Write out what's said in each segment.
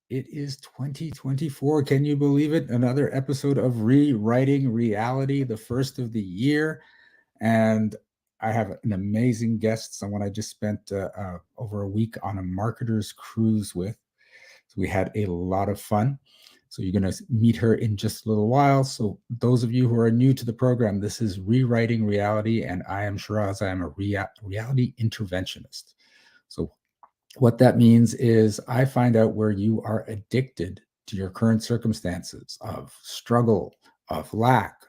It is 2024. Can you believe it? Another episode of Rewriting Reality, the first of the year. And I have an amazing guest, someone I just spent over a week on a marketer's cruise with. So we had a lot of fun. So you're going to meet her in just a little while. So those of you who are new to the program, this is Rewriting Reality, and I am Shiraz. I am a reality interventionist. So what that means is I find out where you are addicted to your current circumstances of struggle, of lack,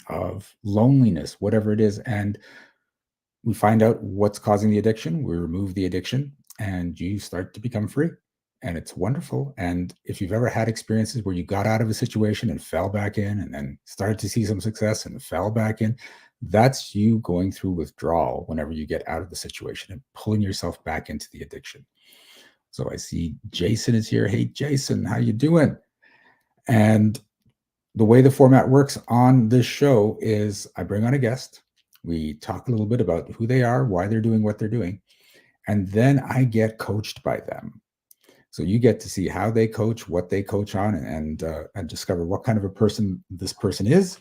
of loneliness, whatever it is. And we find out what's causing the addiction. We remove the addiction and you start to become free. And it's wonderful. And if you've ever had experiences where you got out of a situation and fell back in and then started to see some success and fell back in, that's you going through withdrawal whenever you get out of the situation and pulling yourself back into the addiction. So I see Jason is here. Hey, Jason, how you doing? And the way the format works on this show is I bring on a guest. We talk a little bit about who they are, why they're doing what they're doing, and then I get coached by them. So you get to see how they coach, what they coach on, and discover what kind of a person this person is.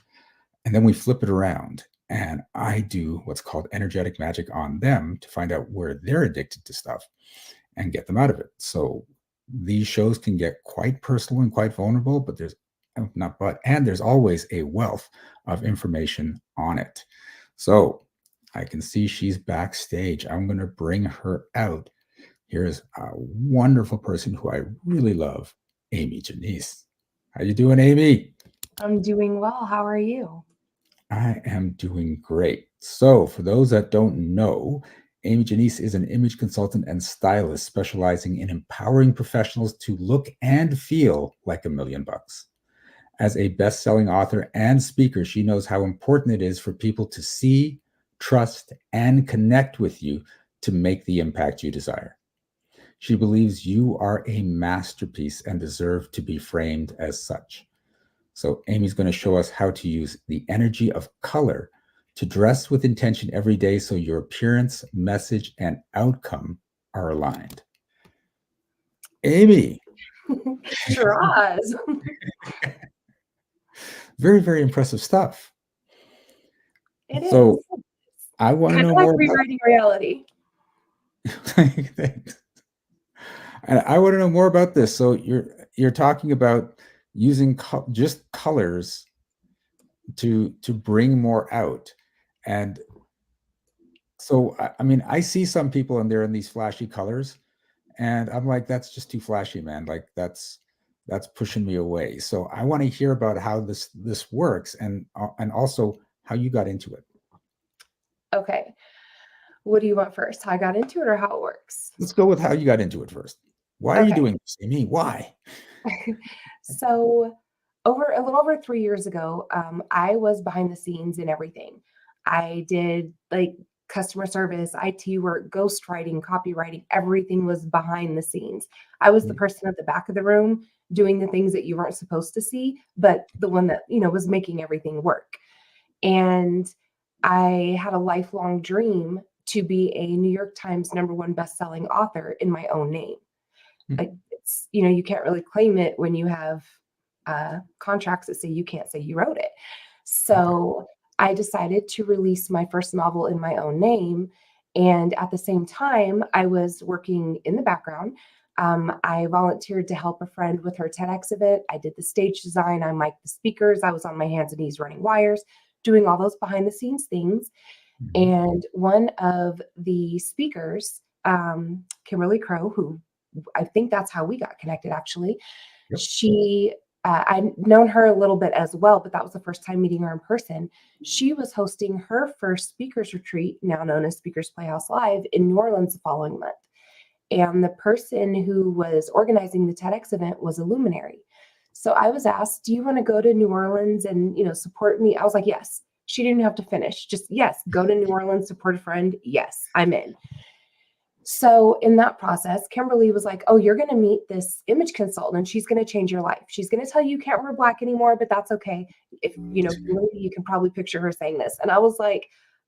And then we flip it around and I do what's called energetic magic on them to find out where they're addicted to stuff and get them out of it. So these shows can get quite personal and quite vulnerable, but there's always a wealth of information on it. So I can see she's backstage. I'm going to bring her out. Here's a wonderful person who I really love, Amy Janece. How you doing, Amy? I'm doing well. How are you? I am doing great. So for those that don't know, Amy Janece is an image consultant and stylist specializing in empowering professionals to look and feel like $1,000,000. As a best-selling author and speaker, she knows how important it is for people to see, trust, and connect with you to make the impact you desire. She believes you are a masterpiece and deserve to be framed as such. So Amy's going to show us how to use the energy of color to dress with intention every day so your appearance, message, and outcome are aligned. Amy. Shiraz. Very, very impressive stuff. It So is. I want to Kind know of like more about rewriting reality. and I want to know more about this. So you're talking about using just colors to bring more out. And so I mean, I see some people and they're in these flashy colors, and I'm like, that's just too flashy, man. Like that's pushing me away. So I want to hear about how this works and also how you got into it. Okay. What do you want first? How I got into it or how it works? Let's go with how you got into it first. Why are you Okay. doing this, Amy? Why? So a little over 3 years ago, I was behind the scenes in everything. I did like customer service, IT work, ghostwriting, copywriting, everything was behind the scenes. I was the person at the back of the room doing the things that you weren't supposed to see, but the one that, was making everything work. And I had a lifelong dream to be a New York Times #1 best-selling author in my own name. Like it's, you can't really claim it when you have contracts that say you can't say you wrote it. Okay. So I decided to release my first novel in my own name. And at the same time, I was working in the background. I volunteered to help a friend with her TEDx event. I did the stage design. I mic'd the speakers. I was on my hands and knees running wires, doing all those behind the scenes things. Mhm. And one of the speakers, Kimberly Crow, who I think that's how we got connected actually. Yep. She, I'd known her a little bit as well, but that was the first time meeting her in person. She was hosting her first speakers retreat, now known as Speakers Playhouse Live, in New Orleans the following month. And the person who was organizing the TEDx event was a luminary. So I was asked, do you want to go to New Orleans and, support me? I was like, yes. She didn't have to finish. Just, yes, go to New Orleans, support a friend. Yes, I'm in. So in that process, Kimberly was like, oh, you're going to meet this image consultant and she's going to change your life. She's going to tell you you can't wear black anymore, but that's okay. If, you can probably picture her saying this. And I was like,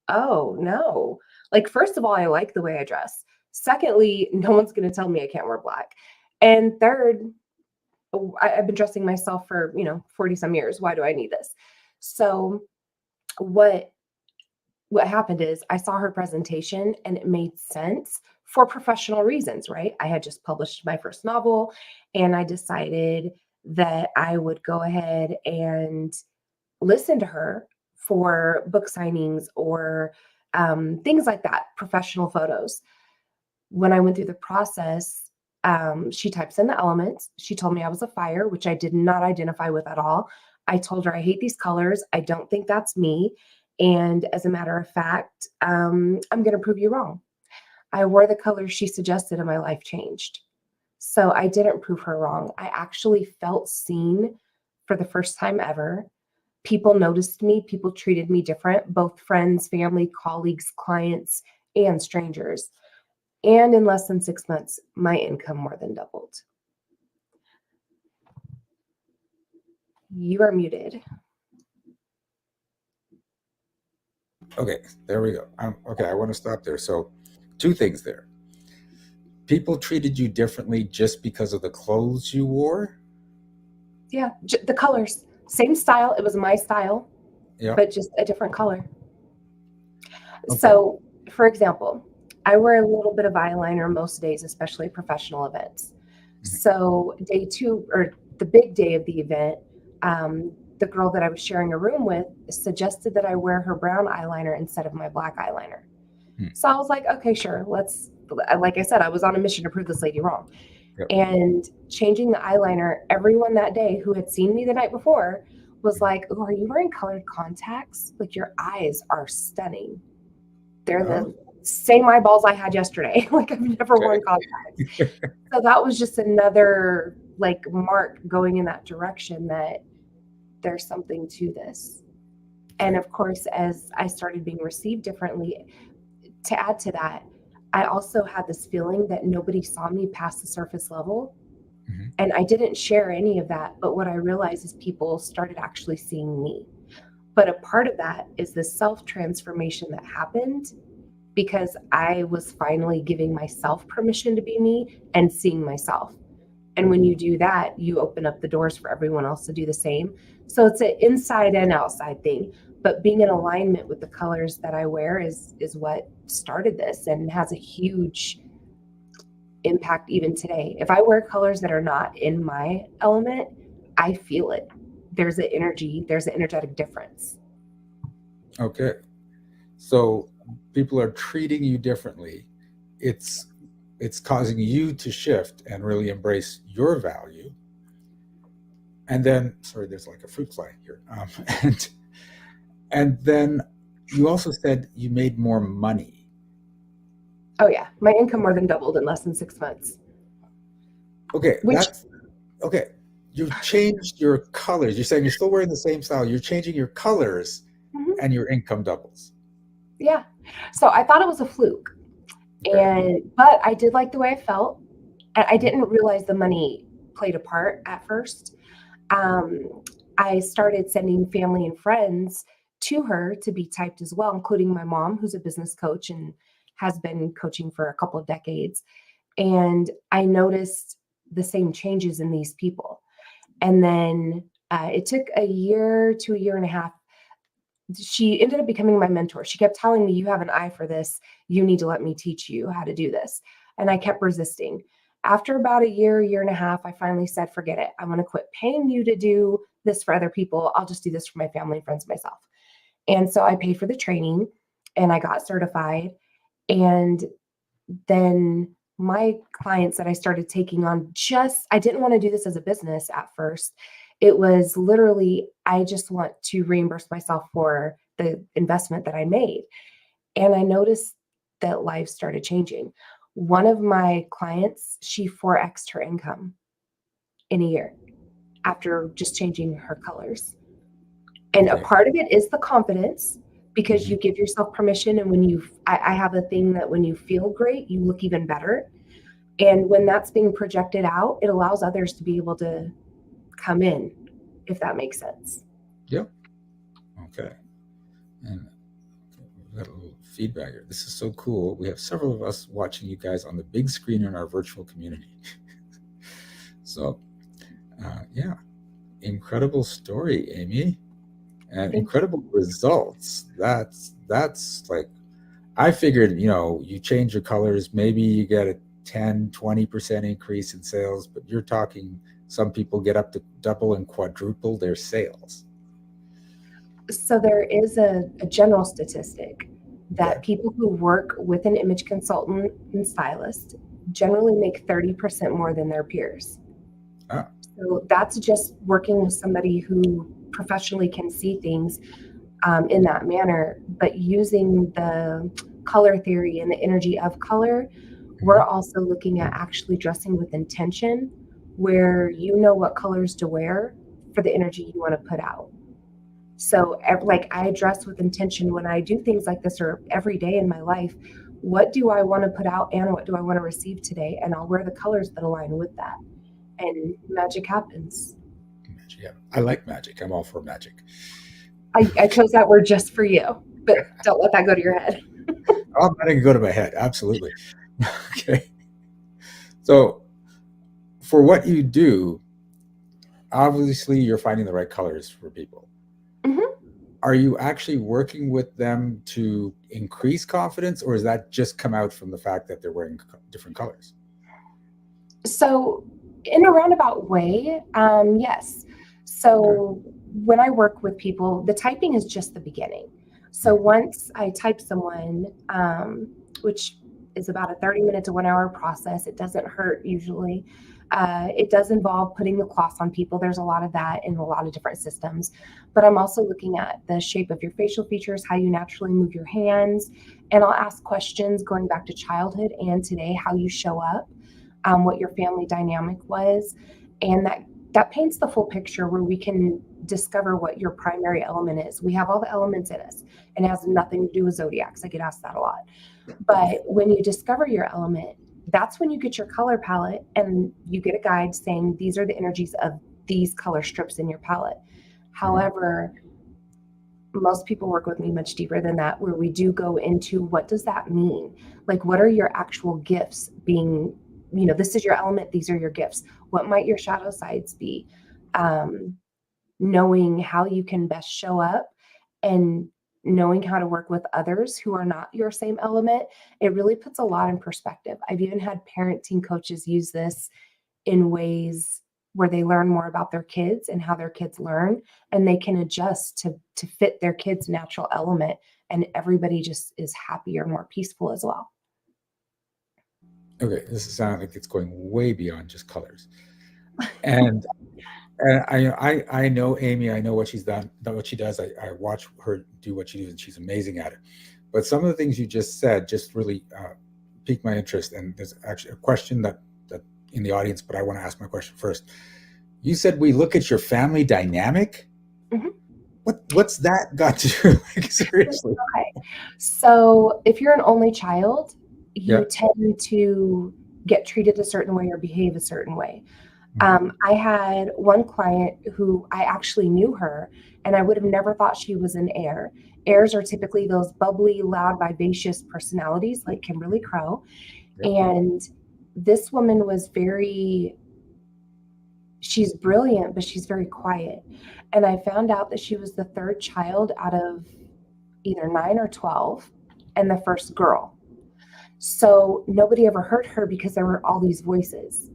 oh, no. Like, first of all, I like the way I dress. Secondly, no one's going to tell me I can't wear black. And third, I've been dressing myself for, 40 some years. Why do I need this? So what happened is I saw her presentation and it made sense for professional reasons, right? I had just published my first novel and I decided that I would go ahead and listen to her for book signings or things like that, professional photos. When I went through the process, she types in the elements. She told me I was a fire, which I did not identify with at all. I told her I hate these colors. I don't think that's me. And as a matter of fact, I'm going to prove you wrong. I wore the colors she suggested and my life changed. So I didn't prove her wrong. I actually felt seen for the first time ever. People noticed me. People treated me different, both friends, family, colleagues, clients, and strangers. And in less than 6 months, my income more than doubled. You are muted. Okay, there we go. Okay, I want to stop there. So, two things there. People treated you differently just because of the clothes you wore? Yeah, the colors, same style. It was my style, Yeah. but just a different color. Okay. So, for example, I wear a little bit of eyeliner most days, especially professional events. So, day two, or the big day of the event, the girl that I was sharing a room with suggested that I wear her brown eyeliner instead of my black eyeliner. So I was like, okay, sure. Like I said, I was on a mission to prove this lady wrong. Yep. And changing the eyeliner, everyone that day who had seen me the night before was like, oh, are you wearing colored contacts? Like, your eyes are stunning. They're the same eyeballs I had yesterday. Like, I've never worn contacts. So that was just another mark going in that direction that there's something to this. And of course, as I started being received differently, to add to that, I also had this feeling that nobody saw me past the surface level. And I didn't share any of that. But what I realized is people started actually seeing me. But a part of that is the self-transformation that happened because I was finally giving myself permission to be me and seeing myself. And when you do that, you open up the doors for everyone else to do the same. So it's an inside and outside thing. But being in alignment with the colors that I wear is what started this and has a huge impact even today. If I wear colors that are not in my element, I feel it. There's an energetic difference. Okay. So people are treating you differently. It's causing you to shift and really embrace your value. And then, sorry, there's like a fruit fly here. And then you also said you made more money. Oh yeah, my income more than doubled in less than 6 months. Okay, okay. You've changed your colors. You're saying you're still wearing the same style. You're changing your colors, and your income doubles. Yeah. So I thought it was a fluke, but I did like the way I felt. And I didn't realize the money played a part at first. I started sending family and friends to her to be typed as well, including my mom, who's a business coach and has been coaching for a couple of decades. And I noticed the same changes in these people. And then it took a year to a year and a half. She ended up becoming my mentor. She kept telling me, you have an eye for this. You need to let me teach you how to do this. And I kept resisting. After about a year and a half, I finally said, forget it. I'm going to quit paying you to do this for other people. I'll just do this for my family and friends and myself. And so I paid for the training and I got certified. And then my clients that I started taking on, I didn't want to do this as a business at first. It was literally, I just want to reimburse myself for the investment that I made. And I noticed that life started changing. One of my clients, she 4x'd her income in a year after just changing her colors. And a part of it is the confidence because you give yourself permission. And I have a thing that when you feel great, you look even better. And when that's being projected out, it allows others to be able to come in, if that makes sense. Yep. Okay. And we got a little feedback here. This is so cool. We have several of us watching you guys on the big screen in our virtual community. So, Yeah, incredible story, Amy, and Thank you. incredible results. That's like, I figured, you change your colors, maybe you get a 10-20% increase in sales, but you're talking some people get up to double and quadruple their sales. So there is a general statistic Okay. that people who work with an image consultant and stylist generally make 30% more than their peers. Ah, So that's just working with somebody who professionally can see things in that manner, but using the color theory and the energy of color, we're mhm. also looking at actually dressing with intention, where you know what colors to wear for the energy you want to put out. So, like, I dress with intention when I do things like this or every day in my life. What do I want to put out and what do I want to receive today? And I'll wear the colors that align with that. And magic happens. Magic, yeah, I like magic. I'm all for magic. I chose that word just for you, but don't let that go to your head. I'm letting it go to my head. Absolutely. Okay. So, for what you do, obviously you're finding the right colors for people. Mhm. Are you actually working with them to increase confidence, or does that just come out from the fact that they're wearing different colors? So, in a roundabout way, yes. Okay. So, when I work with people, the typing is just the beginning. So, Mhm. once I type someone, which is about a 30-minute to 1 hour process, it doesn't hurt usually. It does involve putting the cloths on people. There's a lot of that in a lot of different systems. But I'm also looking at the shape of your facial features, how you naturally move your hands. And I'll ask questions going back to childhood and today, how you show up, what your family dynamic was, and that paints the full picture where we can discover what your primary element is. We have all the elements in us, and it has nothing to do with zodiacs. I get asked that a lot. But when you discover your element, that's when you get your color palette and you get a guide saying these are the energies of these color strips in your palette. Mhm. However, most people work with me much deeper than that, where we do go into what does that mean? Like, what are your actual gifts being, this is your element, these are your gifts. What might your shadow sides be? Um, Knowing how you can best show up and knowing how to work with others who are not your same element, it really puts a lot in perspective. I've even had parenting coaches use this in ways where they learn more about their kids and how their kids learn, and they can adjust to fit their kids' natural element, and everybody just is happier and more peaceful as well. Okay, this is sounding like it's going way beyond just colors. And I know Amy. I know what she's done, what she does. I watch her do what she does, and she's amazing at it. But some of the things you just said just really piqued my interest. And there's actually a question that in the audience, but I want to ask my question first. You said we look at your family dynamic. Mhm. What's that got to do? Like, seriously? Okay. So if you're an only child, Yeah. you tend to get treated a certain way or behave a certain way. Mhm. I had one client who I actually knew her, and I would have never thought she was an heir. Heirs are typically those bubbly, loud, vivacious personalities like Kimberly Crow. Yep. And this woman was she's brilliant, but she's very quiet. And I found out that she was the third child out of either 9 or 12 and the first girl. So nobody ever heard her because there were all these voices.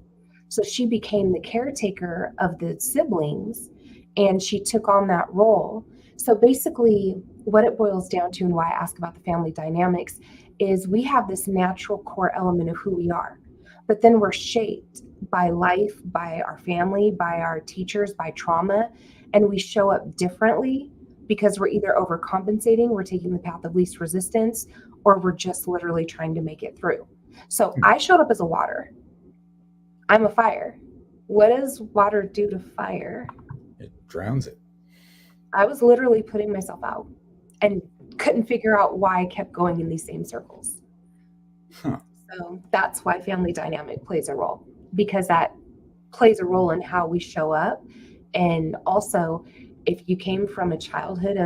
So she became the caretaker of the siblings and she took on that role. So basically, what it boils down to, and why I ask about the family dynamics, is we have this natural core element of who we are, but then we're shaped by life, by our family, by our teachers, by trauma, and we show up differently because we're either overcompensating, we're taking the path of least resistance, or we're just literally trying to make it through. So I showed up as a water. I'm a fire. What does water do to fire? It drowns it. I was literally putting myself out and couldn't figure out why I kept going in these same circles. Huh. So that's why family dynamic plays a role, because that plays a role in how we show up. And also, if you came from a childhood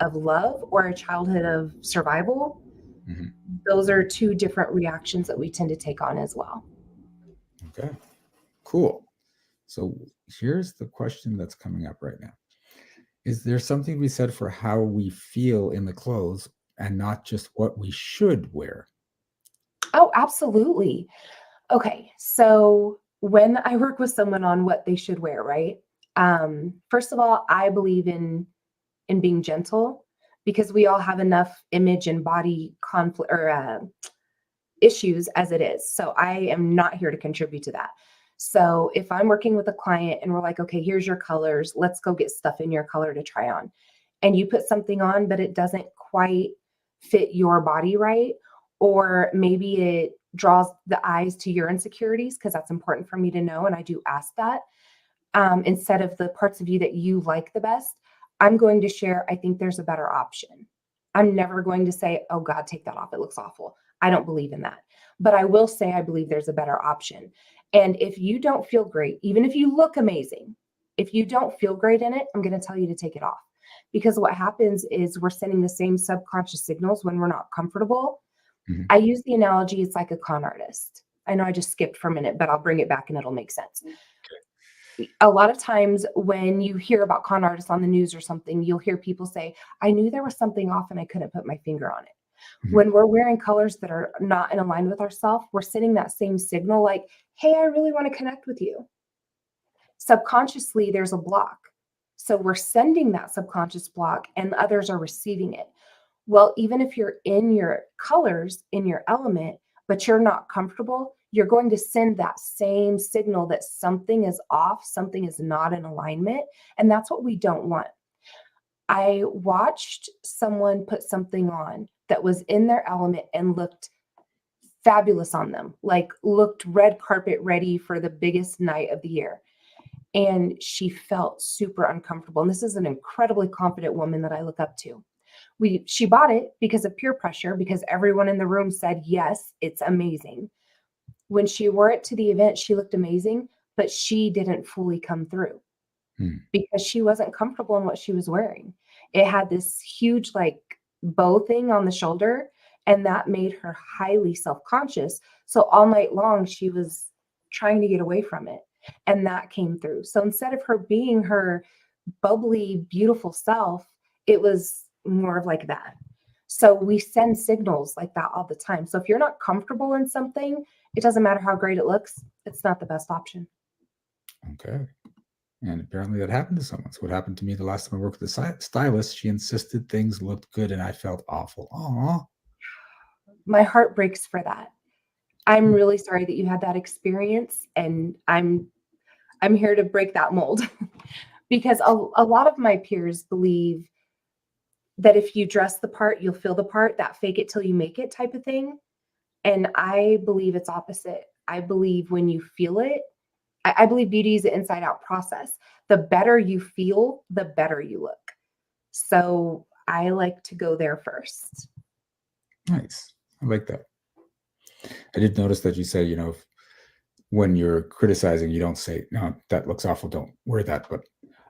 of love or a childhood of survival, Mhm. those are two different reactions that we tend to take on as well. Okay. Cool. So here's the question that's coming up right now. Is there something to be said for how we feel in the clothes and not just what we should wear? Oh, absolutely. Okay, so when I work with someone on what they should wear, right? First of all, I believe in being gentle because we all have enough image and body conflict or issues as it is. So I am not here to contribute to that. So if I'm working with a client and we're like, okay, here's your colors, let's go get stuff in your color to try on. And you put something on, but it doesn't quite fit your body right, or maybe it draws the eyes to your insecurities, because that's important for me to know. And I do ask that. Instead of the parts of you that you like the best, I'm going to share, I think there's a better option. I'm never going to say, oh God, take that off. It looks awful. I don't believe in that. But I will say, I believe there's a better option. And if you don't feel great, even if you look amazing, if you don't feel great in it, I'm going to tell you to take it off. Because what happens is we're sending the same subconscious signals when we're not comfortable. Mhm. I use the analogy, it's like a con artist. I know I just skipped for a minute, but I'll bring it back and it'll make sense. A lot of times when you hear about con artists on the news or something, you'll hear people say, I knew there was something off and I couldn't put my finger on it. Mhm. When we're wearing colors that are not in alignment with ourselves, we're sending that same signal like, hey, I really want to connect with you. Subconsciously, there's a block. So we're sending that subconscious block and others are receiving it. Well, even if you're in your colors, in your element, but you're not comfortable, you're going to send that same signal that something is off, something is not in alignment. And that's what we don't want. I watched someone put something on that was in their element and looked fabulous on them, like looked red carpet ready for the biggest night of the year. And she felt super uncomfortable. And this is an incredibly confident woman that I look up to. She bought it because of peer pressure, because everyone in the room said, yes, it's amazing. When she wore it to the event, she looked amazing, but she didn't fully come through Hmm. because she wasn't comfortable in what she was wearing. It had this huge like bow thing on the shoulder, and that made her highly self-conscious. So all night long, she was trying to get away from it. And that came through. So instead of her being her bubbly, beautiful self, it was more of like that. So we send signals like that all the time. So if you're not comfortable in something, it doesn't matter how great it looks, it's not the best option. Okay. And apparently that happened to someone. So what happened to me the last time I worked with a stylist, she insisted things looked good and I felt awful. Aw. My heart breaks for that. I'm really sorry that you had that experience, and I'm here to break that mold because a lot of my peers believe that if you dress the part, you'll feel the part, that fake it till you make it type of thing. And I believe it's opposite. I believe when you feel it, I believe beauty is an inside out process. The better you feel, the better you look. So I like to go there first. Nice. I like that. I did notice that you say, when you're criticizing, you don't say, no, that looks awful. Don't wear that. But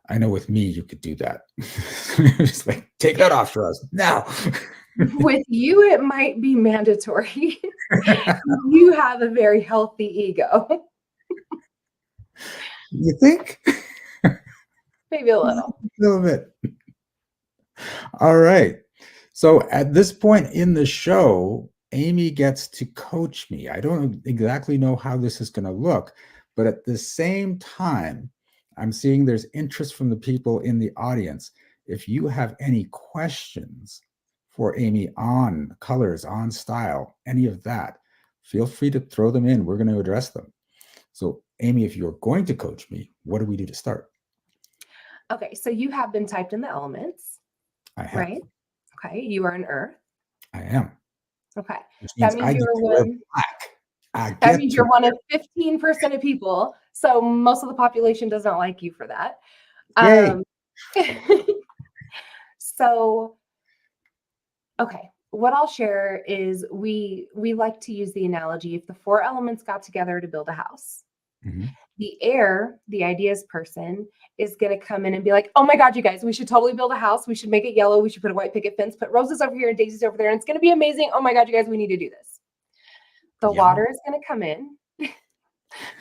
I know with me, you could do that. It's like, take that off for us now. With you, it might be mandatory. You have a very healthy ego. You think? Maybe a A little. little bit. All right. So at this point in the show, Amy gets to coach me. I don't exactly know how this is going to look, but at the same time, I'm seeing there's interest from the people in the audience. If you have any questions for Amy on colors, on style, any of that, feel free to throw them in. We're going to address them. So, Amy, if you're going to coach me, what do we do to start? Okay, so you have been typed in the elements, I have. right? Okay, you are an earth. I am. Okay, Which that means means I get you're to wear one. black. That means you're one of 15% of people. So most of the population does not like you for that. Yay. So, okay, what I'll share is we like to use the analogy if the four elements got together to build a house. Mhm. The air, the ideas person, is going to come in and be like, oh my God, you guys, we should totally build a house. We should make it yellow. We should put a white picket fence, put roses over here and daisies over there. And it's going to be amazing. Oh my God, you guys, we need to do this. The Yeah. water is going to come in,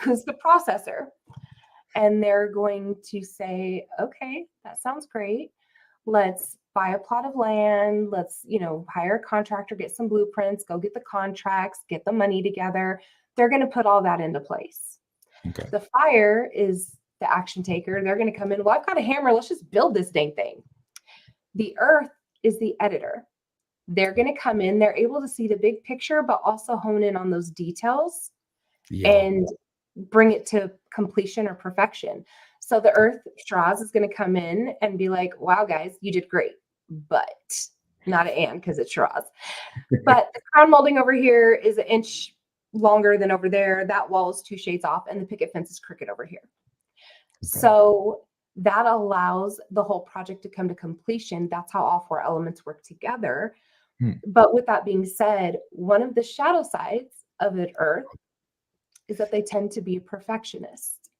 who's the processor. and they're going to say, okay, that sounds great. Let's buy a plot of land. Let's, hire a contractor, get some blueprints, go get the contracts, get the money together. They're going to put all that into place. Okay. The fire is the action taker. They're going to come in. Well, I've got a hammer. Let's just build this dang thing. The earth is the editor. They're going to come in. They're able to see the big picture, but also hone in on those details and bring it to completion or perfection. So the earth, Shiraz, is going to come in and be like, wow, guys, you did great. But not an and because it's Shiraz. But the crown molding over here is 1 inch longer than over there. That wall is 2 shades off, and the picket fence is crooked over here. Okay. So that allows the whole project to come to completion. That's how all 4 elements work together. But with that being said, one of the shadow sides of an earth is that they tend to be a perfectionist.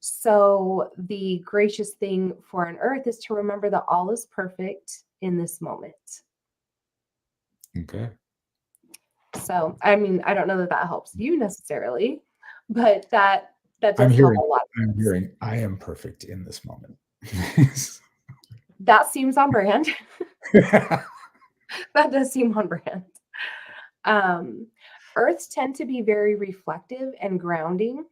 So the gracious thing for an earth is to remember that all is perfect in this moment. Okay. So, I mean, I don't know that helps you necessarily, but that does help a lot. I'm hearing I am perfect in this moment. That seems on brand. That does seem on brand. Earths tend to be very reflective and grounding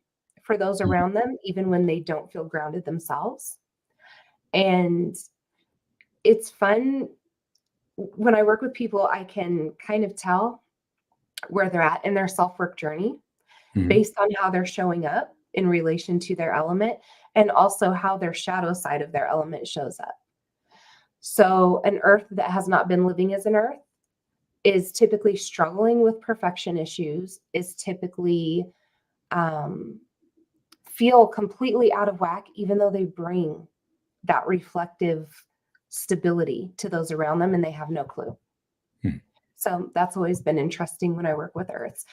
for those around them, even when they don't feel grounded themselves. And it's fun. When I work with people, I can kind of tell where they're at in their self-work journey based on how they're showing up in relation to their element, and also how their shadow side of their element shows up. So an earth that has not been living as an earth is typically struggling with perfection issues, is typically feel completely out of whack, even though they bring that reflective stability to those around them and they have no clue. So that's always been interesting when I work with earths.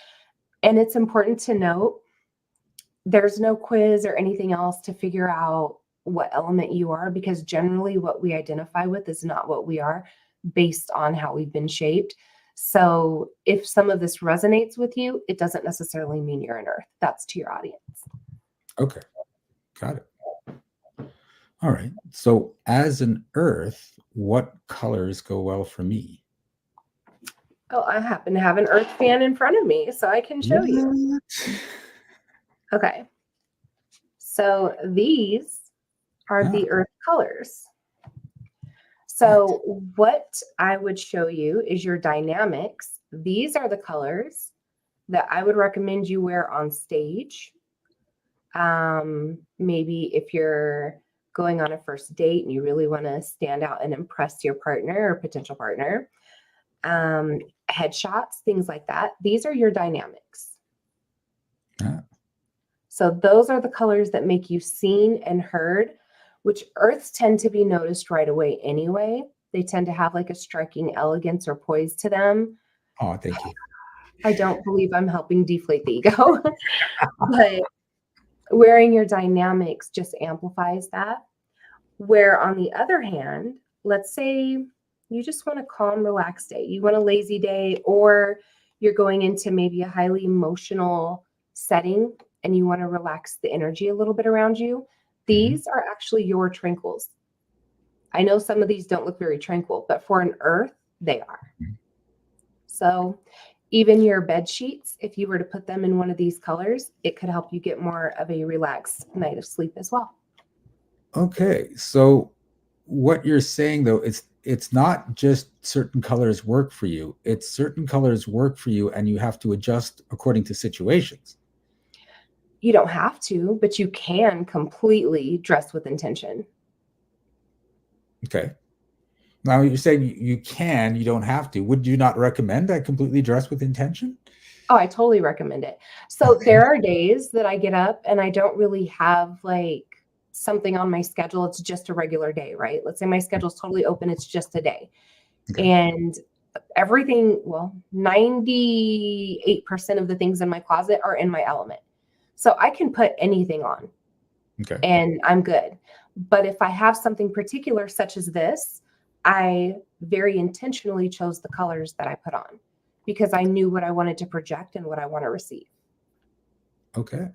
And it's important to note, there's no quiz or anything else to figure out what element you are, because generally what we identify with is not what we are based on how we've been shaped. So if some of this resonates with you, it doesn't necessarily mean you're an earth. That's to your audience. Okay. Got it. All right. So as an earth, what colors go well for me? Oh, I happen to have an earth fan in front of me, so I can show you. Okay. So these are the earth colors. So what I would show you is your dynamics. These are the colors that I would recommend you wear on stage. Maybe if you're going on a first date and you really want to stand out and impress your partner or potential partner, headshots, things like that. These are your dynamics. So those are the colors that make you seen and heard, which earths tend to be noticed right away anyway. They tend to have like a striking elegance or poise to them. Oh, thank you. I don't believe I'm helping deflate the ego, but wearing your dynamics just amplifies that. Where on the other hand, let's say you just want a calm, relaxed day. You want a lazy day, or you're going into maybe a highly emotional setting and you want to relax the energy a little bit around you. These are actually your tranquils. I know some of these don't look very tranquil, but for an earth, they are. So even your bed sheets, if you were to put them in one of these colors, it could help you get more of a relaxed night of sleep as well. Okay. So what you're saying, though, it's not just certain colors work for you. It's certain colors work for you and you have to adjust according to situations. You don't have to, but you can completely dress with intention. Okay. Now you're saying you can, you don't have to. Would you not recommend I completely dress with intention? Oh, I totally recommend it. So there are days that I get up and I don't really have like something on my schedule. It's just a regular day, right? Let's say my schedule's totally open. It's just a day. Okay. And everything, well, 98% of the things in my closet are in my element. So I can put anything on and I'm good. But if I have something particular, such as this, I very intentionally chose the colors that I put on because I knew what I wanted to project and what I want to receive. Okay.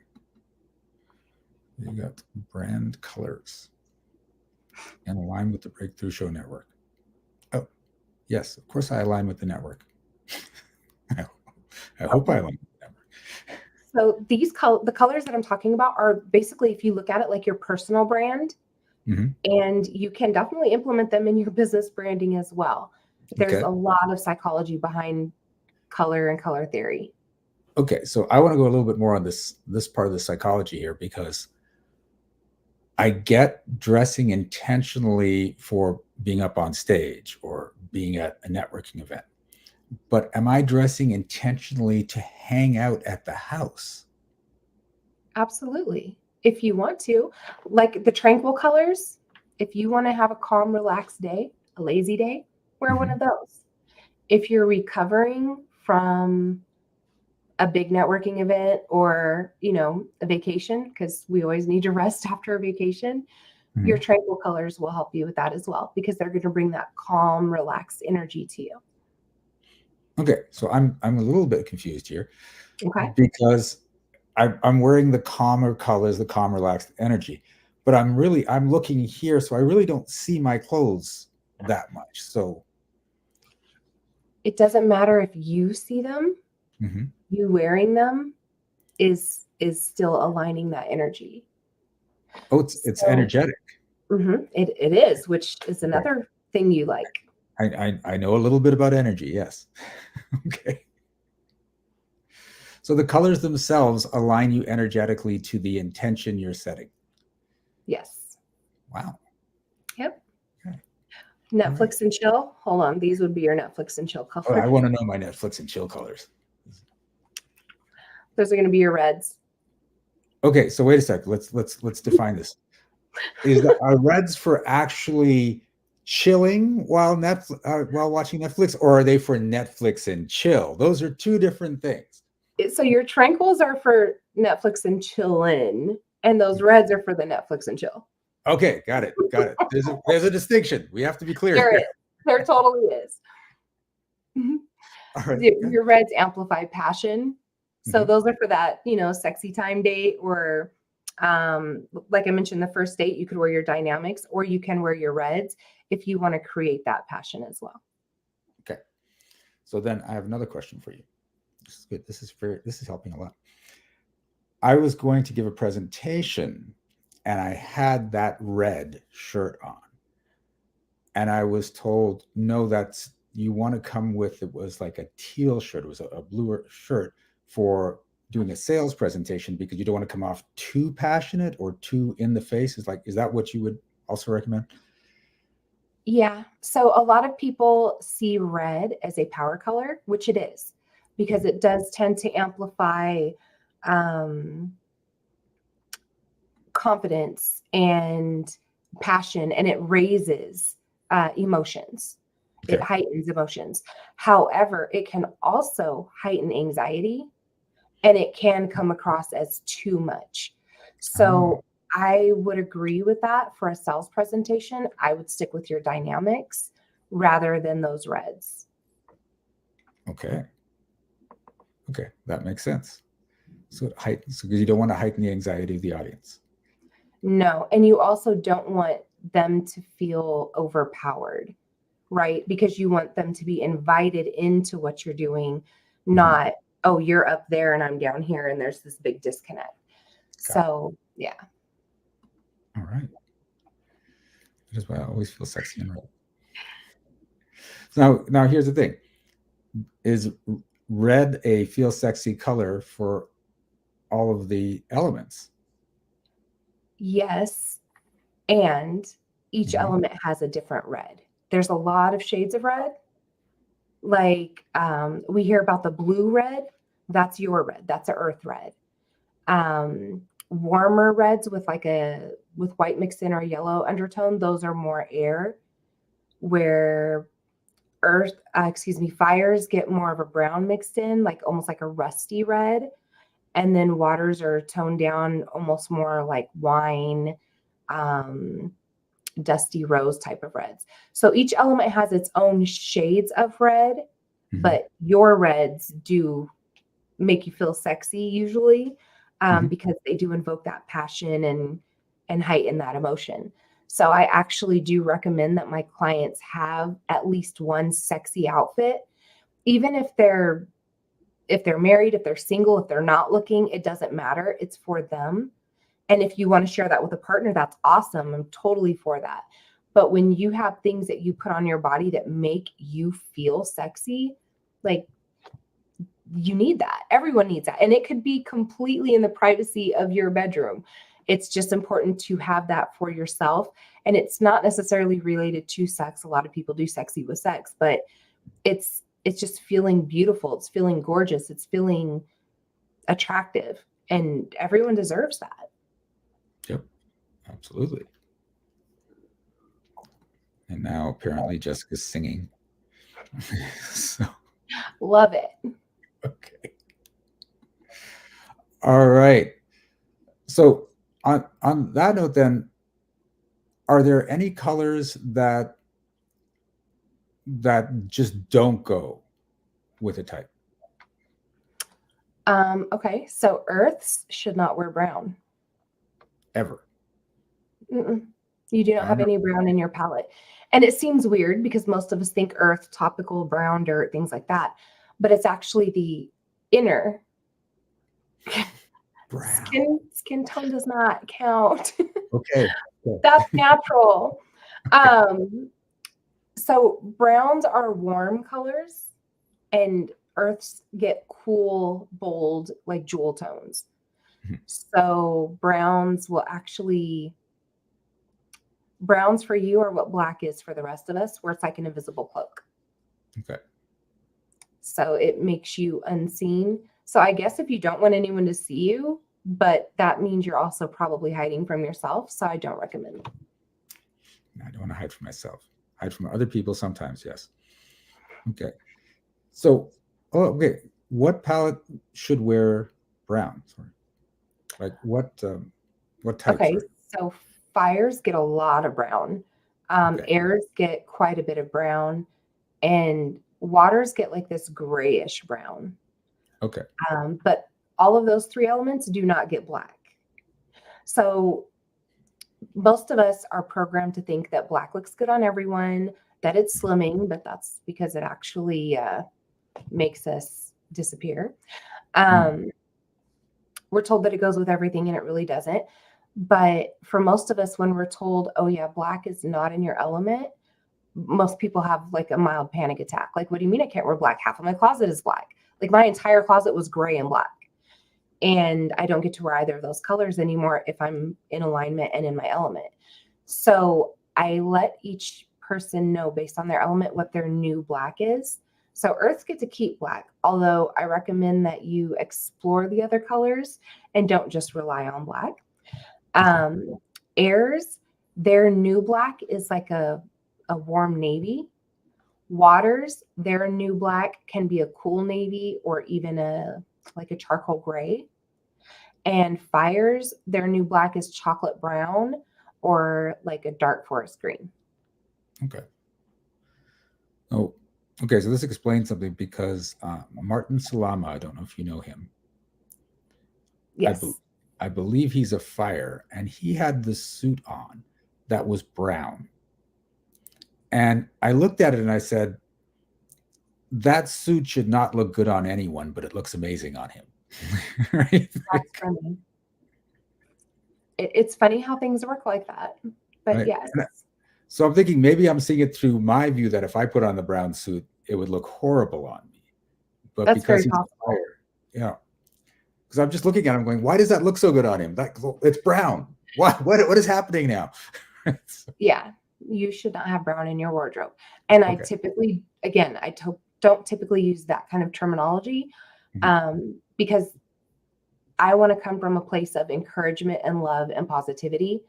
You got brand colors and align with the Breakthrough Show Network. Oh, yes, of course I align with the network. I hope I align with the network. So the colors that I'm talking about are basically, if you look at it like your personal brand, and you can definitely implement them in your business branding as well. There's a lot of psychology behind color and color theory. Okay, so I want to go a little bit more on this part of the psychology here, because I get dressing intentionally for being up on stage or being at a networking event. But am I dressing intentionally to hang out at the house? Absolutely. If you want to, like the tranquil colors, if you want to have a calm, relaxed day, a lazy day, wear one of those. If you're recovering from a big networking event or, a vacation, because we always need to rest after a vacation, your tranquil colors will help you with that as well, because they're going to bring that calm, relaxed energy to you. Okay, so I'm a little bit confused here. Okay. Because I'm wearing the calmer colors, the calm, relaxed energy, but I'm looking here, so I really don't see my clothes that much. So it doesn't matter if you see them, you wearing them is still aligning that energy. Oh, it's energetic. It is, which is another thing you like. I know a little bit about energy. Yes. Okay. So the colors themselves align you energetically to the intention you're setting. Yes. Wow. Yep. Okay. Netflix and chill. Hold on. These would be your Netflix and chill colors. Oh, I want to know my Netflix and chill colors. Those are going to be your reds. Okay, so wait a sec. Let's define this. Are reds for actually chilling while watching Netflix, or are they for Netflix and chill? Those are two different things. So your tranquils are for Netflix and chillin', and those reds are for the Netflix and chill. Okay, got it. There's a distinction. We have to be clear. There totally is. All right. Your reds amplify passion. So those are for that, sexy time date, or like I mentioned, the first date, you could wear your dynamics, or you can wear your reds if you want to create that passion as well. Okay. So then I have another question for you. This is good. This is helping a lot. I was going to give a presentation and I had that red shirt on. And I was told, no, you want to come with, it was like a teal shirt. It was a bluer shirt for doing a sales presentation, because you don't want to come off too passionate or too in the face. Is that what you would also recommend? Yeah. So a lot of people see red as a power color, which it is, because it does tend to amplify confidence and passion, and it raises emotions. Okay. It heightens emotions. However, it can also heighten anxiety, and it can come across as too much. So I would agree with that. For a sales presentation, I would stick with your dynamics rather than those reds. Okay, that makes sense. So it heightens, because you don't want to heighten the anxiety of the audience. No, and you also don't want them to feel overpowered, right? Because you want them to be invited into what you're doing, not, oh, you're up there and I'm down here and there's this big disconnect. So, yeah. All right. That is why I always feel sexy and red. So now here's the thing. Is red a feel sexy color for all of the elements? Yes. And each element has a different red. There's a lot of shades of red. Like we hear about the blue red. That's your red. That's an earth red. Warmer reds with white mixed in or yellow undertone, those are more air. Where fires get more of a brown mixed in, like almost like a rusty red. And then waters are toned down almost more like wine, dusty rose type of reds. So each element has its own shades of red, but your reds do make you feel sexy usually. because they do invoke that passion and heighten that emotion. So I actually do recommend that my clients have at least one sexy outfit, even if they're married, if they're single, if they're not looking, it doesn't matter. It's for them. And if you want to share that with a partner, that's awesome. I'm totally for that. But when you have things that you put on your body that make you feel sexy, like, you need that. Everyone needs that. And it could be completely in the privacy of your bedroom. It's just important to have that for yourself. And it's not necessarily related to sex. A lot of people do sexy with sex, but it's just feeling beautiful. It's feeling gorgeous. It's feeling attractive. And everyone deserves that. Yep, absolutely. And now apparently Jessica's singing. So, Love it. okay. All right. So on that note, then, are there any colors that just don't go with a type? Okay. So earths should not wear brown. Ever? Mm-mm. You do not have any brown in your palette. And it seems weird because most of us think earth, topical, brown, dirt, things like that. But it's actually the inner Brown. skin tone does not count. Okay. That's natural. So browns are warm colors and earths get cool, bold, like jewel tones. So browns for you are what black is for the rest of us, where it's like an invisible cloak. Okay. So it makes you unseen. So I guess if you don't want anyone to see you, but that means you're also probably hiding from yourself. So I don't recommend it. I don't want to hide from myself. Hide from other people sometimes, yes. Okay. So, okay. What palette should wear brown? Sorry. Like what type? Okay. Sorry? So fires get a lot of brown. Okay. Airs get quite a bit of brown. And waters get like this grayish brown. Okay. But all of those three elements do not get black. So most of us are programmed to think that black looks good on everyone, that it's slimming, but that's because it actually makes us disappear. We're told that it goes with everything, and it really doesn't. But for most of us, when we're told, oh yeah, black is not in your element, most people have like a mild panic attack. Like, what do you mean I can't wear black? Half of my closet is black. Like my entire closet was gray and black. And I don't get to wear either of those colors anymore if I'm in alignment and in my element. So I let each person know based on their element what their new black is. So earths get to keep black, although I recommend that you explore the other colors and don't just rely on black. Airs, their new black is like a warm navy. Waters, their new black can be a cool navy or even a charcoal gray. And fires, their new black is chocolate brown or like a dark forest green. Okay. Oh, okay. So this explains something because Martin Salama, I don't know if you know him. Yes. I believe he's a fire, and he had this suit on that was brown. And I looked at it and I said, that suit should not look good on anyone, but it looks amazing on him. Right? That's funny. It's funny how things work like that. But right. yes. So I'm thinking maybe I'm seeing it through my view that if I put on the brown suit, it would look horrible on me. But that's because very he's possible. a fire, yeah. Because I'm just looking at him going, why does that look so good on him? It's brown. What is happening now? Yeah, you should not have brown in your wardrobe. And I typically, again, don't typically use that kind of terminology because I want to come from a place of encouragement and love and positivity.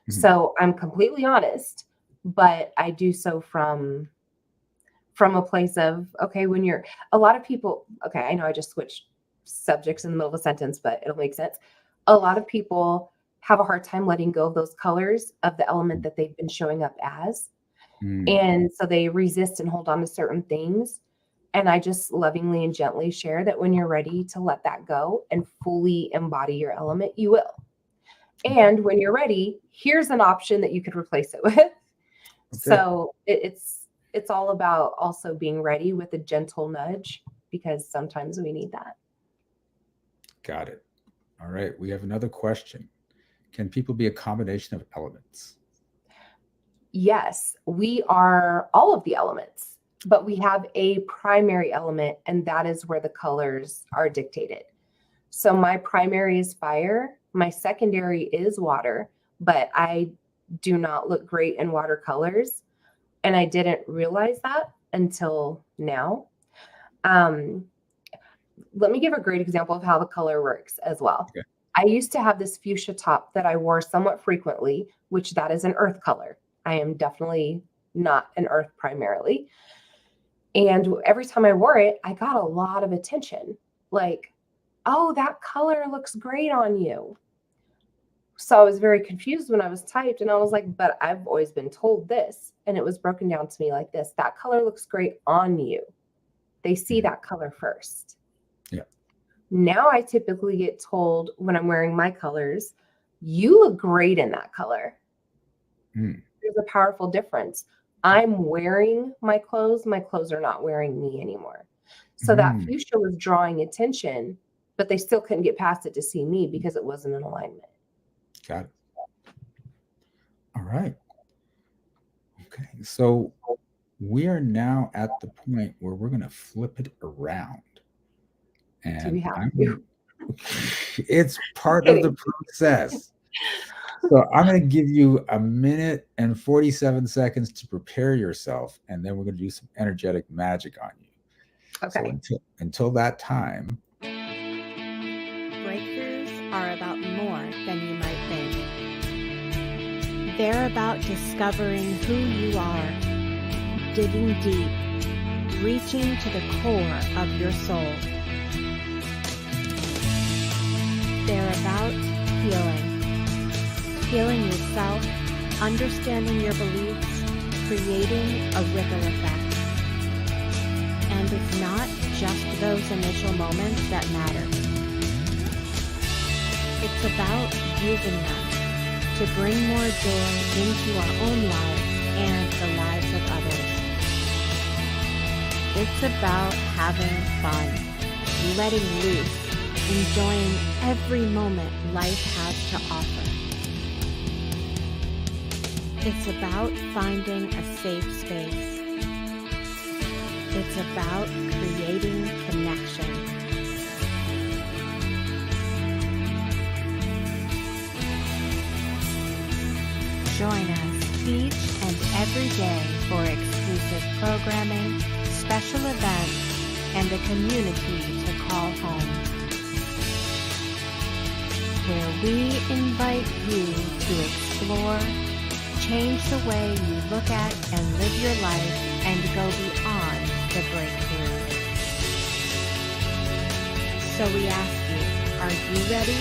So I'm completely honest, but I do so from a place of, okay, when you're a lot of people, okay, I know I just switched subjects in the middle of a sentence, but it'll make sense. A lot of people have a hard time letting go of those colors of the element that they've been showing up as. And so they resist and hold on to certain things. And I just lovingly and gently share that when you're ready to let that go and fully embody your element, you will. And when you're ready, here's an option that you could replace it with. Okay. So it's all about also being ready with a gentle nudge, because sometimes we need that. Got it. All right. We have another question. Can people be a combination of elements? Yes, we are all of the elements, but we have a primary element, and that is where the colors are dictated. So my primary is fire. My secondary is water, but I do not look great in watercolors. And I didn't realize that until now. Let me give a great example of how the color works as well. Okay. I used to have this fuchsia top that I wore somewhat frequently, which that is an earth color. I am definitely not an earth primarily. And every time I wore it, I got a lot of attention. Like, oh, that color looks great on you. So I was very confused when I was typed, and I was like, but I've always been told this. And it was broken down to me like this: that color looks great on you. They see that color first. Yeah. Now I typically get told when I'm wearing my colors, you look great in that color. There's a powerful difference. I'm wearing my clothes are not wearing me anymore. So that fuchsia was drawing attention, but they still couldn't get past it to see me because it wasn't in alignment. Got it. All right. Okay. So we are now at the point where we're going to flip it around. And do we have to? It's part of the process. So I'm going to give you 1 minute and 47 seconds to prepare yourself, and then we're going to do some energetic magic on you. Okay. So until that time. Breakthroughs are about more than you might think. They're about discovering who you are, digging deep, reaching to the core of your soul. They're about healing yourself, understanding your beliefs, creating a ripple effect. And it's not just those initial moments that matter. It's about using them to bring more joy into our own lives and the lives of others. It's about having fun, letting loose, enjoying every moment life has to offer. It's about finding a safe space. It's about creating connection. Join us each and every day for exclusive programming, special events, and a community to call home, where we invite you to explore, change the way you look at and live your life, and go beyond the breakthrough. So we ask you, are you ready?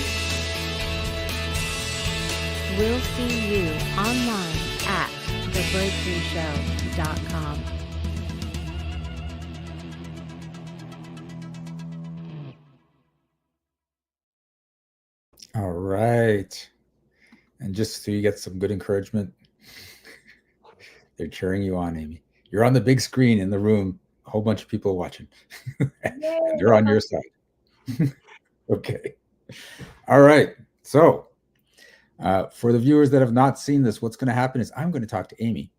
We'll see you online at thebreakthroughshow.com. All right. And just so you get some good encouragement, they're cheering you on, Amy. You're on the big screen in the room, a whole bunch of people watching. And they're on your side. Okay. All right. So for the viewers that have not seen this, what's going to happen is I'm going to talk to Amy.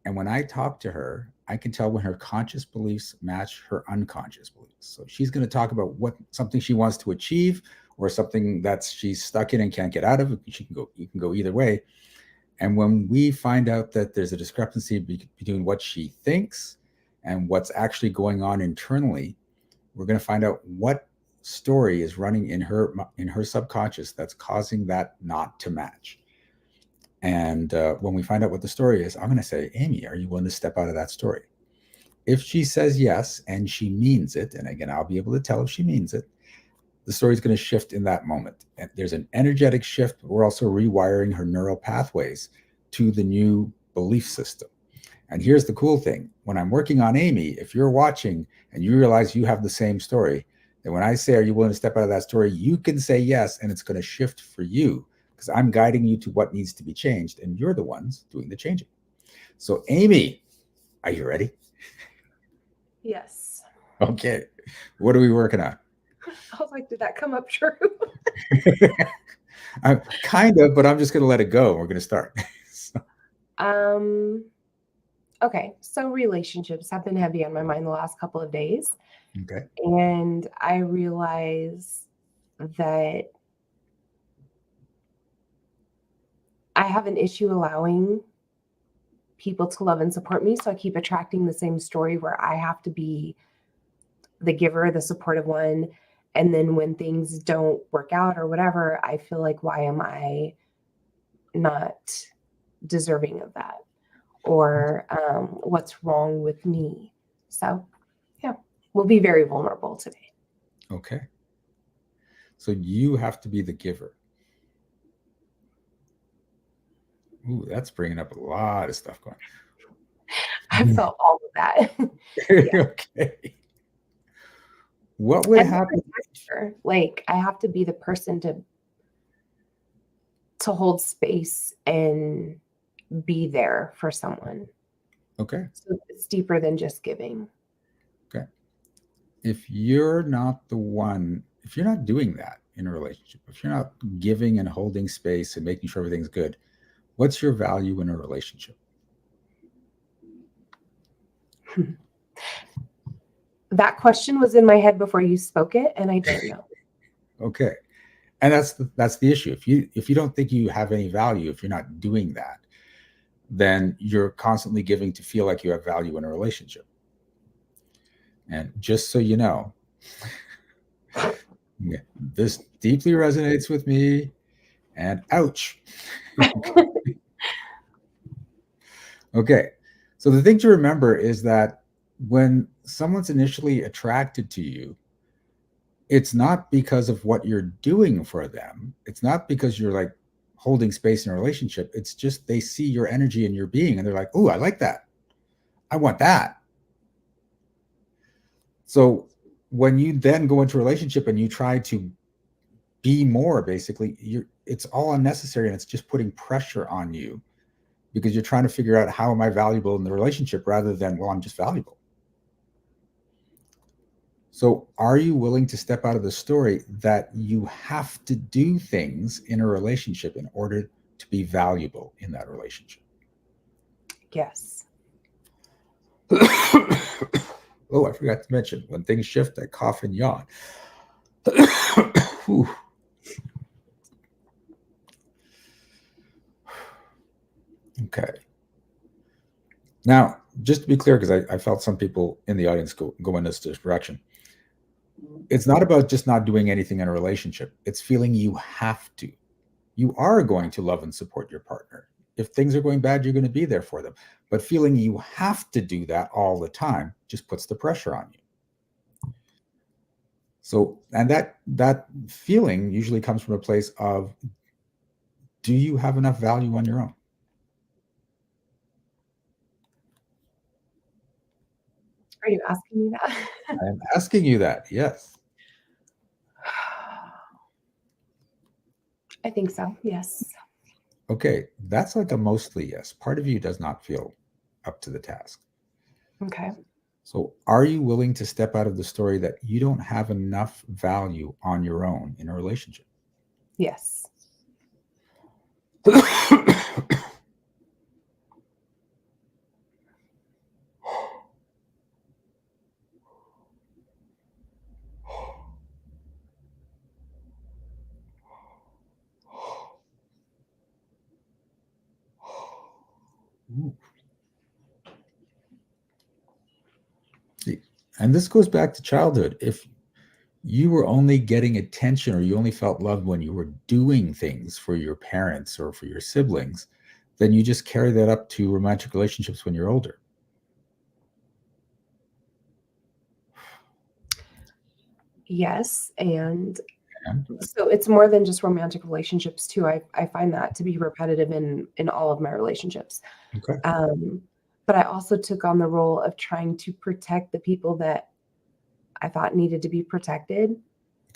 And when I talk to her, I can tell when her conscious beliefs match her unconscious beliefs. So she's going to talk about something she wants to achieve, or something that she's stuck in and can't get out of. You can go either way. And when we find out that there's a discrepancy between what she thinks and what's actually going on internally, we're going to find out what story is running in her subconscious that's causing that not to match. And when we find out what the story is, I'm going to say, Amy, are you willing to step out of that story? If she says yes, and she means it, and again, I'll be able to tell if she means it, the story is going to shift in that moment. And there's an energetic shift. We're also rewiring her neural pathways to the new belief system. And here's the cool thing. When I'm working on Amy, if you're watching and you realize you have the same story, then when I say, are you willing to step out of that story? You can say yes, and it's going to shift for you because I'm guiding you to what needs to be changed, and you're the ones doing the changing. So Amy, are you ready? Yes. Okay. What are we working on? I was like, did that come up true? I'm kind of, but I'm just going to let it go. We're going to start. Okay. So relationships have been heavy on my mind the last couple of days. Okay. And I realize that I have an issue allowing people to love and support me. So I keep attracting the same story where I have to be the giver, the supportive one. And then when things don't work out or whatever, I feel like, why am I not deserving of that? Or what's wrong with me? So yeah, we'll be very vulnerable today. Okay. So you have to be the giver. Ooh, that's bringing up a lot of stuff going on. I felt all of that. Okay. What would happen? Like, I have to be the person to hold space and be there for someone. Okay. So it's deeper than just giving. Okay. If you're not the one, if you're not doing that in a relationship, if you're not giving and holding space and making sure everything's good, what's your value in a relationship? That question was in my head before you spoke it, and I don't know. Okay. And that's the issue. If you don't think you have any value, if you're not doing that, then you're constantly giving to feel like you have value in a relationship. And just so you know, this deeply resonates with me, and ouch. Okay. So the thing to remember is that when someone's initially attracted to you, it's not because of what you're doing for them. It's not because you're like holding space in a relationship. It's just they see your energy and your being, and they're like, "Oh, I like that. I want that." So when you then go into a relationship and you try to be more, basically, it's all unnecessary, and it's just putting pressure on you because you're trying to figure out, how am I valuable in the relationship, rather than, well, I'm just valuable. So are you willing to step out of the story that you have to do things in a relationship in order to be valuable in that relationship? Yes. Oh, I forgot to mention, when things shift, I cough and yawn. Okay. Now, just to be clear, because I felt some people in the audience go in this direction. It's not about just not doing anything in a relationship. It's feeling you have to. You are going to love and support your partner. If things are going bad, you're going to be there for them. But feeling you have to do that all the time just puts the pressure on you. So, and that feeling usually comes from a place of, do you have enough value on your own? Are you asking me that? I am asking you that, yes. I think so, yes. Okay, that's like a mostly yes. Part of you does not feel up to the task. Okay. So are you willing to step out of the story that you don't have enough value on your own in a relationship? Yes. Ooh. See, and this goes back to childhood. If you were only getting attention, or you only felt loved when you were doing things for your parents or for your siblings, then you just carry that up to romantic relationships when you're older. Yes. And so it's more than just romantic relationships too. I find that to be repetitive in all of my relationships. Okay. but I also took on the role of trying to protect the people that I thought needed to be protected.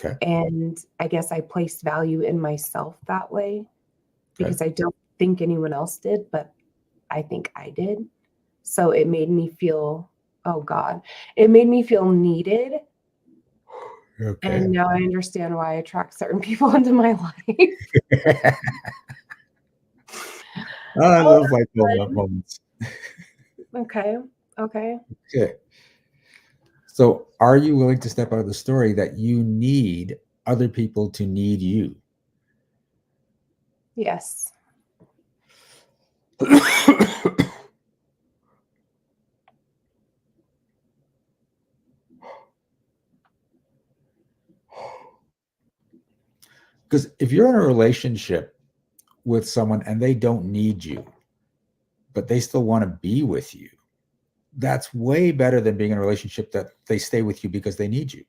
Okay. And I guess I placed value in myself that way because I don't think anyone else did, but I think I did. So it made me feel, oh God, it made me feel needed. Okay. And now I understand why I attract certain people into my life. I Oh, love like those moments. okay. Okay. Okay. So are you willing to step out of the story that you need other people to need you? Yes. Because if you're in a relationship with someone and they don't need you, but they still want to be with you, that's way better than being in a relationship that they stay with you because they need you.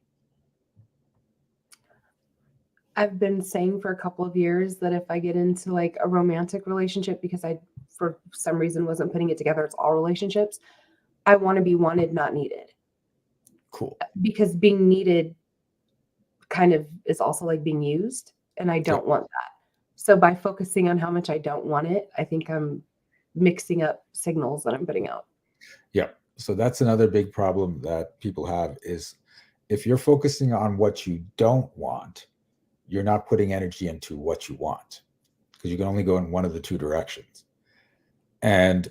I've been saying for a couple of years that if I get into like a romantic relationship, because I, for some reason, wasn't putting it together, it's all relationships, I want to be wanted, not needed. Cool. Because being needed kind of is also like being used, and I don't want that. So by focusing on how much I don't want it, I think I'm mixing up signals that I'm putting out. Yeah. So that's another big problem that people have is if you're focusing on what you don't want, you're not putting energy into what you want because you can only go in one of the two directions. And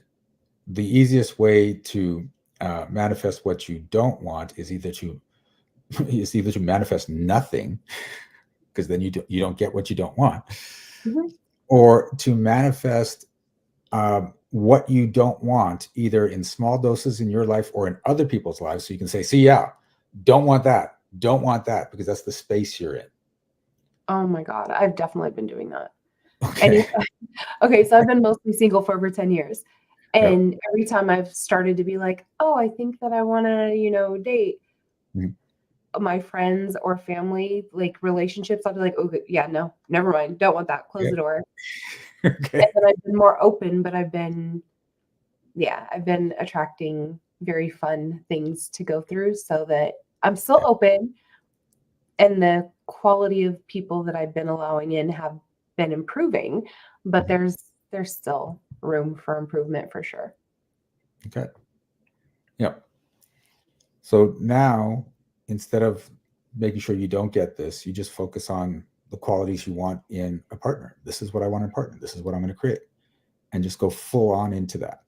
the easiest way to manifest what you don't want is either to manifest nothing, because then you don't get what you don't want, or to manifest what you don't want, either in small doses in your life or in other people's lives. So you can say, see, yeah, don't want that, because that's the space you're in. Oh my God, I've definitely been doing that. Okay. Okay, so I've been mostly single for over 10 years. And every time I've started to be like, oh, I think that I want to, date my friends or family, like relationships, I'll be like, oh, yeah, no, never mind. Don't want that. Close the door. Okay. And then I've been more open, but I've been attracting very fun things to go through so that I'm still open. And the quality of people that I've been allowing in have been improving, but there's still room for improvement for sure. Okay. Yep. So now, instead of making sure you don't get this, you just focus on the qualities you want in a partner. This is what I want in a partner. This is what I'm going to create. And just go full on into that.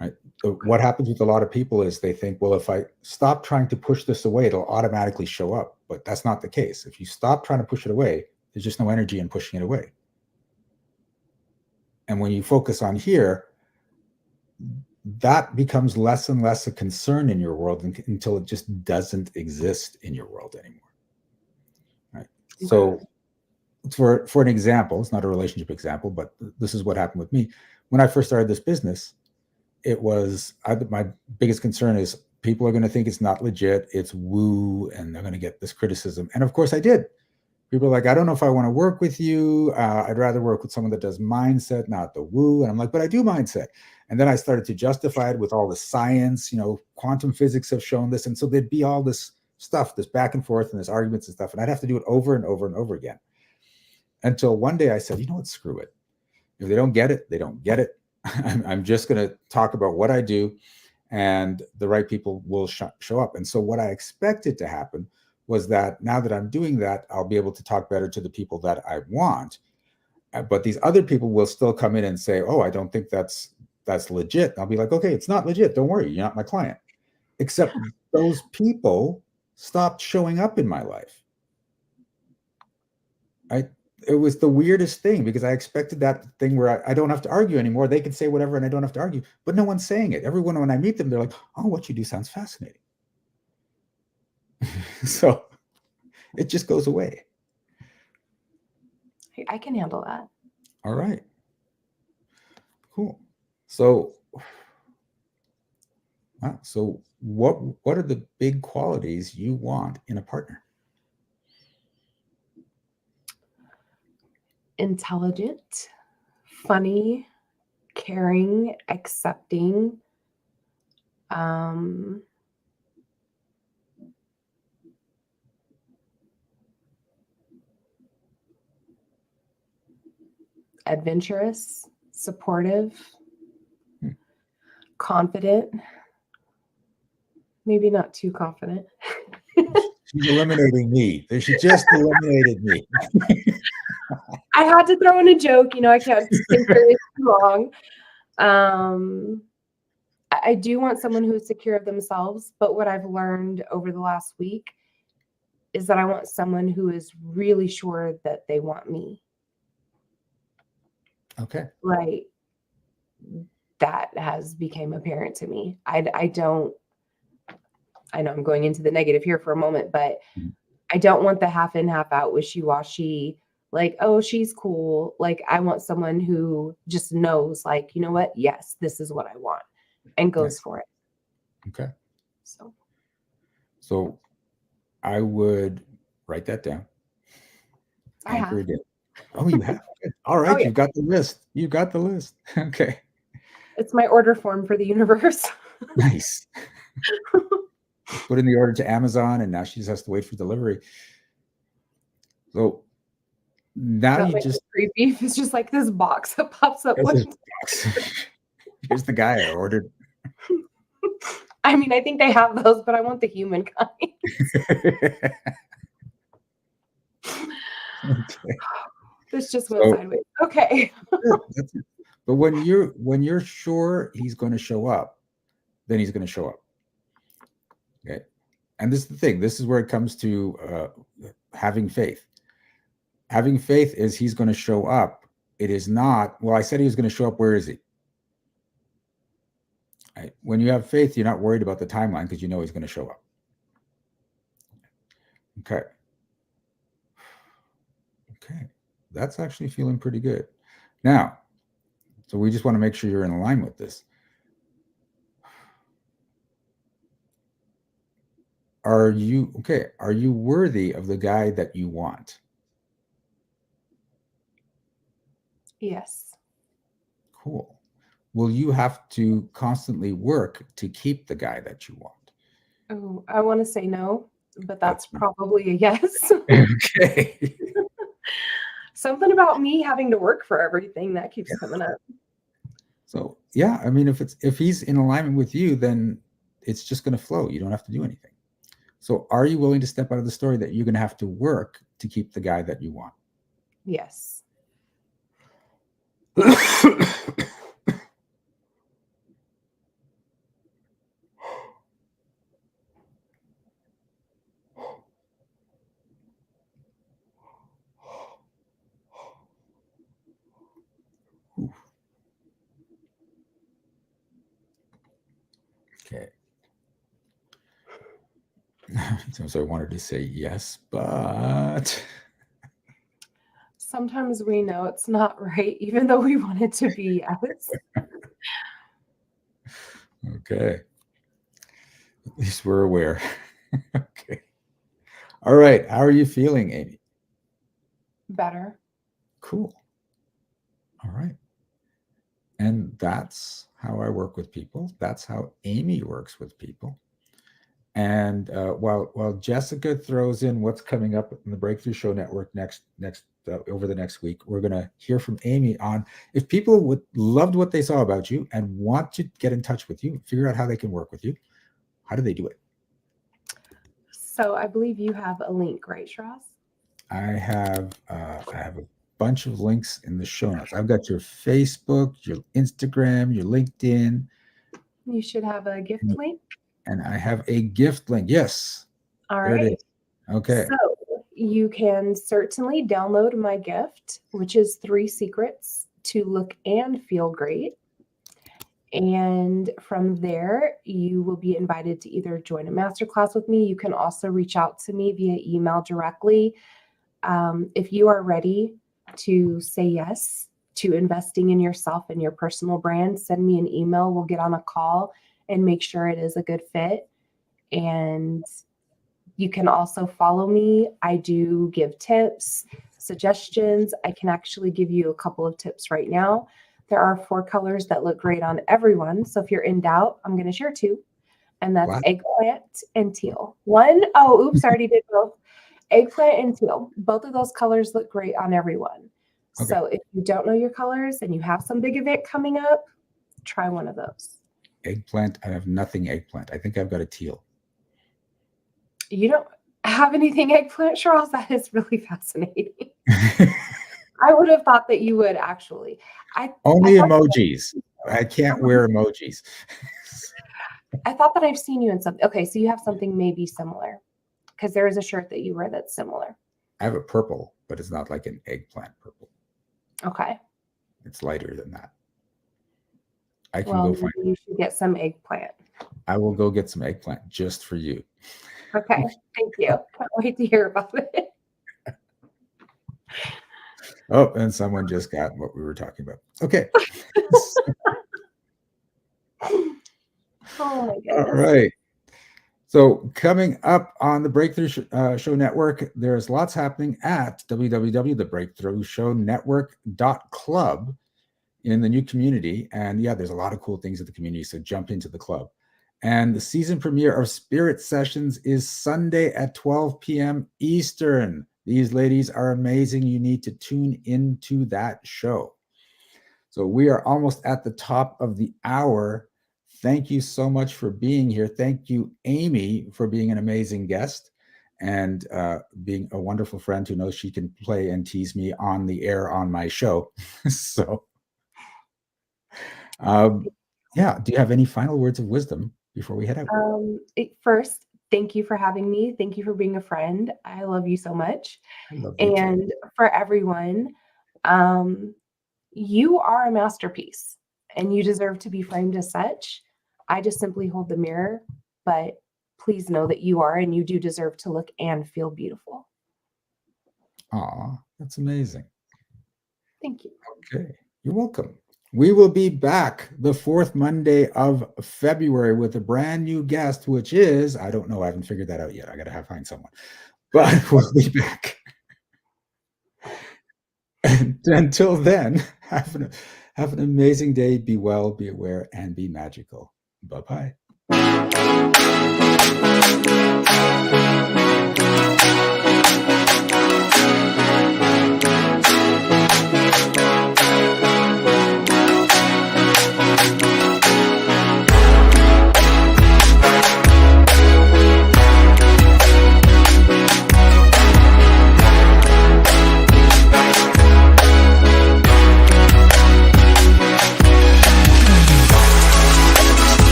Right. So what happens with a lot of people is they think, well, if I stop trying to push this away, it'll automatically show up. But that's not the case. If you stop trying to push it away, there's just no energy in pushing it away. And when you focus on here, that becomes less and less a concern in your world until it just doesn't exist in your world anymore. Right. Okay. So for an example, it's not a relationship example, but this is what happened with me. When I first started this business, it was my biggest concern is people are going to think it's not legit, it's woo, and they're going to get this criticism. And of course I did. People are like, I don't know if I want to work with you. I'd rather work with someone that does mindset, not the woo. And I'm like, but I do mindset. And then I started to justify it with all the science, quantum physics have shown this. And so there'd be all this stuff, this back and forth and this arguments and stuff. And I'd have to do it over and over and over again. Until one day I said, you know what, screw it. If they don't get it, they don't get it. I'm just going to talk about what I do, and the right people will show up. And so what I expected to happen was that now that I'm doing that, I'll be able to talk better to the people that I want. But these other people will still come in and say, oh, I don't think that's legit. I'll be like, okay, it's not legit. Don't worry. You're not my client. Except those people stopped showing up in my life. It was the weirdest thing because I expected that thing where I don't have to argue anymore. They can say whatever and I don't have to argue, but no one's saying it. Everyone, when I meet them, they're like, oh, what you do sounds fascinating. So it just goes away. I can handle that. All right. Cool. So, wow. So what are the big qualities you want in a partner? Intelligent, funny, caring, accepting, Um, Adventurous, supportive, confident, maybe not too confident. She's eliminating me. She just eliminated me. I had to throw in a joke, I can't think really too long. I do want someone who's secure of themselves, but what I've learned over the last week is that I want someone who is really sure that they want me. Okay. Like, that has become apparent to me. I know I'm going into the negative here for a moment, but I don't want the half in, half out, wishy-washy, like, oh, she's cool. Like, I want someone who just knows, like, you know what? Yes, this is what I want, and goes for it. Okay. So I would write that down. I have. It in. Oh, you have? Good. All right. Yeah. You've got the list. Okay. It's my order form for the universe. Nice. Put in the order to Amazon, and now she just has to wait for delivery. So now you just creepy. It's just like this box that pops up. Here's the guy I ordered. I mean, I think they have those, but I want the human kind. Okay. This just went sideways. Okay. That's it. But when you're sure he's going to show up, then he's going to show up. Okay. And this is the thing. This is where it comes to having faith. Having faith is he's going to show up. It is not, well, I said he was going to show up. Where is he? Right. When you have faith, you're not worried about the timeline because you know he's going to show up. Okay. Okay. That's actually feeling pretty good. Now, so we just want to make sure you're in line with this. Are you worthy of the guy that you want? Yes. Cool. Will you have to constantly work to keep the guy that you want? Oh, I want to say no, but that's probably a yes. Okay. Something about me having to work for everything that keeps coming up. So yeah, I mean, if he's in alignment with you, then it's just going to flow. You don't have to do anything. So are you willing to step out of the story that you're going to have to work to keep the guy that you want? Yes. Okay. So I wanted to say yes, but sometimes we know it's not right, even though we want it to be yes. Okay. At least we're aware. Okay. All right. How are you feeling, Amy? Better. Cool. All right. And that's how I work with people. That's how Amy works with people. And while Jessica throws in what's coming up in the Breakthrough Show Network next over the next week, we're going to hear from Amy on if people loved what they saw about you and want to get in touch with you, figure out how they can work with you. How do they do it? So I believe you have a link, right, Shiraz? I have a bunch of links in the show notes. I've got your Facebook, your Instagram, your LinkedIn. You should have a gift link. And I have a gift link. Yes. All right. There it is. Okay. So you can certainly download my gift, which is 3 secrets to look and feel great. And from there, you will be invited to either join a masterclass with me. You can also reach out to me via email directly. If you are ready to say yes to investing in yourself and your personal brand, send me an email. We'll get on a call and make sure it is a good fit. And you can also follow me. I do give tips, suggestions. I can actually give you a couple of tips right now. There are 4 colors that look great on everyone. So if you're in doubt, I'm going to share 2. and that's What? eggplant and teal. Oh, oops, I already did both. Eggplant and teal. Both of those colors look great on everyone. Okay. So if you don't know your colors and you have some big event coming up, try one of those. Eggplant. I have nothing eggplant. I think I've got a teal. You don't have anything eggplant, Shiraz? That is really fascinating. I would have thought that you would actually. Only I thought- emojis. I can't wear emojis. I thought that I've seen you in something. Okay, so you have something maybe similar, because there is a shirt that you wear that's similar. I have a purple, but it's not like an eggplant purple. Okay. It's lighter than that. I can Well, go find. maybe you should get some eggplant. I will go get some eggplant just for you. Okay, thank you. Can't wait to hear about it. Oh, and someone just got what we were talking about. Okay. Oh my goodness. All right. So coming up on the Breakthrough Show Network, there's lots happening at www.thebreakthroughshownetwork.club in the new community. And yeah, there's a lot of cool things at the community, so jump into the club. And the season premiere of Spirit Sessions is Sunday at 12 p.m. Eastern. These ladies are amazing. You need to tune into that show. So we are almost at the top of the hour. Thank you so much for being here. Thank you, Amy, for being an amazing guest and being a wonderful friend who knows she can play and tease me on the air on my show. So, yeah, do you have any final words of wisdom before we head out? First, thank you for having me. Thank you for being a friend. I love you so much. I love you too. And for everyone, you are a masterpiece and you deserve to be framed as such. I just simply hold the mirror, but please know that you are, and you do deserve to look and feel beautiful. Aw, that's amazing. Thank you. Okay, you're welcome. We will be back the fourth Monday of February with a brand new guest, which is, I don't know, I haven't figured that out yet. I got to find someone, but we'll be back. And until then, have an amazing day. Be well, be aware, and be magical. Bye-bye.